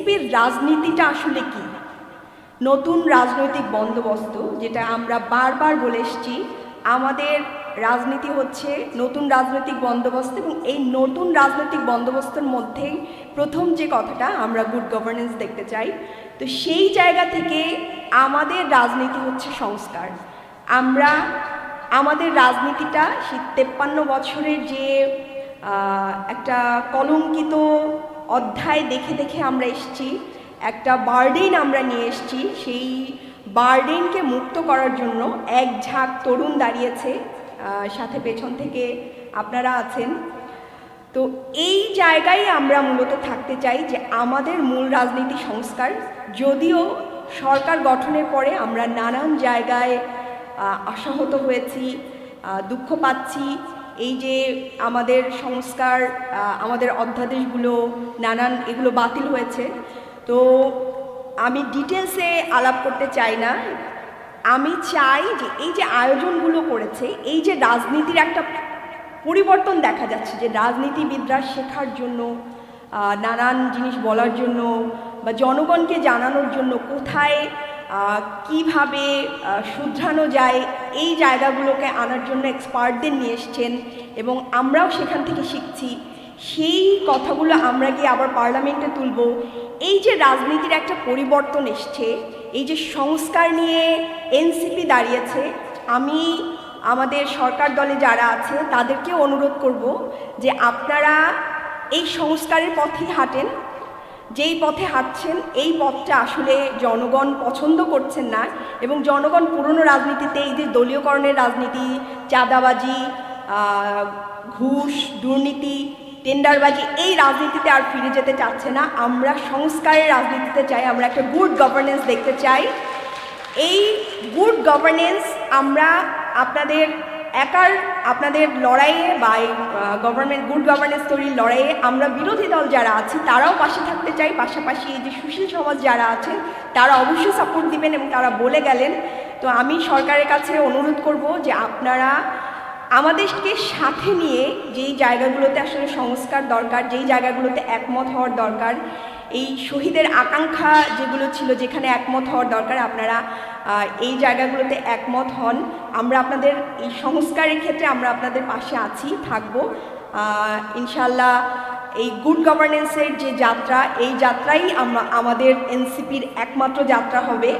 এনসিপির রাজনীতিটা আসলে কি? নতুন রাজনৈতিক বন্দোবস্ত, যেটা আমরা বারবার বলে এসেছি, আমাদের রাজনীতি হচ্ছে নতুন রাজনৈতিক বন্দোবস্ত, এবং এই নতুন রাজনৈতিক বন্দোবস্তের মধ্যেই প্রথম যে কথাটা, আমরা গুড গভর্নেন্স দেখতে চাই। তো সেই জায়গা থেকে আমাদের রাজনীতি হচ্ছে সংস্কার। আমরা আমাদের রাজনীতিটা সেই 53 বছরের যে একটা কলঙ্কিত অধ্যায় দেখে দেখে আমরা এসেছি, একটা বার্ডেন আমরা নিয়ে এসেছি, সেই বার্ডেনকে মুক্ত করার জন্য এক ঝাঁক তরুণ দাঁড়িয়েছে, সাথে পেছন থেকে আপনারা আছেন। তো এই জায়গায় আমরা মূলত থাকতে চাই যে আমাদের মূল রাজনীতি সংস্কার। যদিও সরকার গঠনের পরে আমরা নানান জায়গায় আশাহত হয়েছি, দুঃখ পাচ্ছি, এই যে আমাদের সংস্কার, আমাদের অধ্যাদেশগুলো এগুলো বাতিল হয়েছে। তো আমি ডিটেলসে আলাপ করতে চাই না। আমি চাই যে এই যে আয়োজনগুলো করেছে, এই যে রাজনীতির একটা পরিবর্তন দেখা যাচ্ছে, যে রাজনীতিবিদরা শেখার জন্য, নানান জিনিস বলার জন্য, বা জনগণকে জানানোর জন্য কোথায় কিভাবে শুধরানো যায়, এই জায়গাগুলোকে আনার জন্য এক্সপার্টদের নিয়ে এসছেন, এবং আমরাও সেখান থেকে শিখছি। সেই কথাগুলো আমরা গিয়ে আবার পার্লামেন্টে তুলব। এই যে রাজনীতির একটা পরিবর্তন এসছে, এই যে সংস্কার নিয়ে এনসিপি দাঁড়িয়েছে, আমি আমাদের সরকার দলে যারা আছে তাদেরকে অনুরোধ করব যে আপনারা এই সংস্কারের পথেই হাঁটেন। যেই পথে হাঁটছেন, এই পথটা আসলে জনগণ পছন্দ করছেন না, এবং জনগণ পুরনো রাজনীতিতে, এই যে দলীয়করণের রাজনীতি, চাঁদাবাজি, ঘুষ, দুর্নীতি, টেন্ডারবাজি, এই রাজনীতিতে আর ফিরে যেতে চাচ্ছে না। আমরা সংস্কারের রাজনীতিতে চাই, আমরা একটা গুড গভর্নেন্স দেখতে চাই। এই গুড গভর্নেন্স আমরা আপনাদের লড়াইয়ে বা এই গুড গভর্নেন্স তৈরির লড়াইয়ে আমরা বিরোধী দল যারা আছি তারাও পাশে থাকতে চাই। পাশাপাশি এই যে সুশীল সমাজ যারা আছেন তারা অবশ্যই সাপোর্ট দিবেন, এবং তারা বলে গেলেন। তো আমি সরকারের কাছে অনুরোধ করব যে আপনারা আমাদেরকে সাথে নিয়ে যেই জায়গাগুলোতে আসলে সংস্কার দরকার, যেই জায়গাগুলোতে একমত হওয়ার দরকার, এই শহীদের আকাঙ্ক্ষা যেগুলো ছিল, যেখানে একমত হওয়ার দরকার, আপনারা এই জায়গাগুলোতে একমত হন। আমরা আপনাদের এই সংস্কারের ক্ষেত্রে আমরা আপনাদের পাশে আছি, থাকবো ইনশাল্লাহ। এই গুড গভর্নেন্সের যে যাত্রা, এই যাত্রাই আমাদের এনসিপির একমাত্র যাত্রা হবে।